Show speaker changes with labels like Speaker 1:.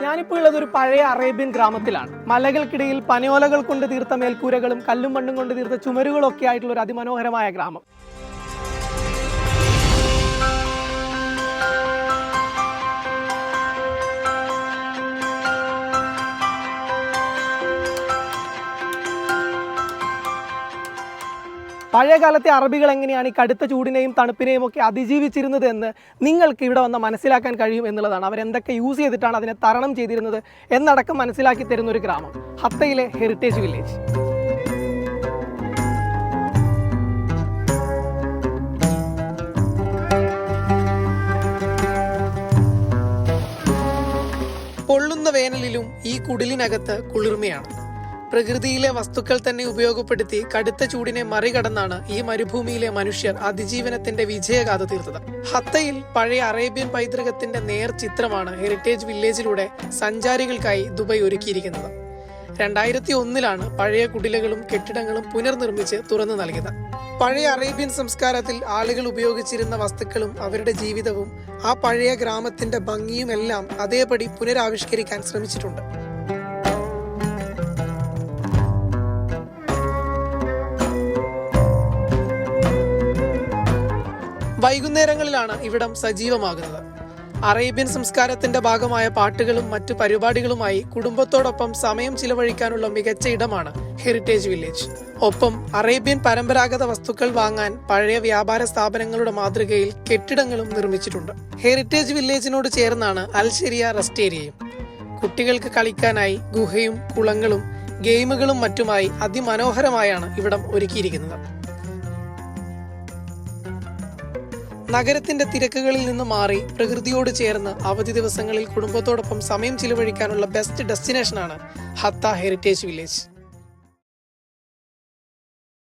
Speaker 1: ഞാനിപ്പോൾ ഉള്ളത് ഒരു പഴയ അറേബ്യൻ ഗ്രാമത്തിലാണ്. മലകൾക്കിടയിൽ പനയോലകൾ കൊണ്ട് തീർത്ത മേൽക്കൂരകളും കല്ലും മണ്ണും കൊണ്ട് തീർത്ത ചുമരുകളും ഒക്കെ ആയിട്ടുള്ള ഒരു അതിമനോഹരമായ ഗ്രാമം. പഴയകാലത്തെ അറബികൾ എങ്ങനെയാണ് ഈ കടുത്ത ചൂടിനെയും തണുപ്പിനെയും ഒക്കെ അതിജീവിച്ചിരുന്നത് എന്ന് നിങ്ങൾക്ക് ഇവിടെ വന്ന് മനസ്സിലാക്കാൻ കഴിയും എന്നുള്ളതാണ്. അവരെന്തൊക്കെ യൂസ് ചെയ്തിട്ടാണ് അതിനെ തരണം ചെയ്തിരുന്നത് എന്നടക്കം മനസ്സിലാക്കി തരുന്ന ഒരു ഗ്രാമം, ഹത്തയിലെ ഹെറിറ്റേജ് വില്ലേജ്. പൊള്ളുന്ന വേനലിലും ഈ കുടിലിനകത്ത് കുളിർമയാണ്. പ്രകൃതിയിലെ വസ്തുക്കൾ തന്നെ ഉപയോഗപ്പെടുത്തി കടുത്ത ചൂടിനെ മറികടന്നാണ് ഈ മരുഭൂമിയിലെ മനുഷ്യർ അതിജീവനത്തിന്റെ വിജയഗാഥ തീർത്തത്. ഹത്തയിൽ പഴയ അറേബ്യൻ പൈതൃകത്തിന്റെ നേർ ചിത്രമാണ് ഹെറിറ്റേജ് വില്ലേജിലൂടെ സഞ്ചാരികൾക്കായി ദുബായ് ഒരുക്കിയിരിക്കുന്നത്. 2001 പഴയ കുടിലകളും കെട്ടിടങ്ങളും പുനർനിർമ്മിച്ച് തുറന്നു നൽകിയത്. പഴയ അറേബ്യൻ സംസ്കാരത്തിൽ ആളുകൾ ഉപയോഗിച്ചിരുന്ന വസ്തുക്കളും അവരുടെ ജീവിതവും ആ പഴയ ഗ്രാമത്തിന്റെ ഭംഗിയും എല്ലാം അതേപടി പുനരാവിഷ്കരിക്കാൻ ശ്രമിച്ചിട്ടുണ്ട്. വൈകുന്നേരങ്ങളിലാണ് ഇവിടം സജീവമാകുന്നത്. അറേബ്യൻ സംസ്കാരത്തിന്റെ ഭാഗമായ പാട്ടുകളും മറ്റു പരിപാടികളുമായി കുടുംബത്തോടൊപ്പം സമയം ചിലവഴിക്കാനുള്ള മികച്ച ഇടമാണ് ഹെറിറ്റേജ് വില്ലേജ്. ഒപ്പം അറേബ്യൻ പരമ്പരാഗത വസ്തുക്കൾ വാങ്ങാൻ പഴയ വ്യാപാര സ്ഥാപനങ്ങളുടെ മാതൃകയിൽ കെട്ടിടങ്ങളും നിർമ്മിച്ചിട്ടുണ്ട്. ഹെറിറ്റേജ് വില്ലേജിനോട് ചേർന്നാണ് അൽ ശരിയ റെസ്റ്റ് ഏരിയയും. കുട്ടികൾക്ക് കളിക്കാനായി ഗുഹയും കുളങ്ങളും ഗെയിമുകളും മറ്റുമായി അതിമനോഹരമായാണ് ഇവിടം ഒരുക്കിയിരിക്കുന്നത്. നഗരത്തിന്റെ തിരക്കുകളിൽ നിന്ന് മാറി പ്രകൃതിയോട് ചേർന്ന് അവധി ദിവസങ്ങളിൽ കുടുംബത്തോടൊപ്പം സമയം ചിലവഴിക്കാനുള്ള ബെസ്റ്റ് ഡെസ്റ്റിനേഷനാണ് ഹത്ത ഹെറിറ്റേജ് വില്ലേജ്.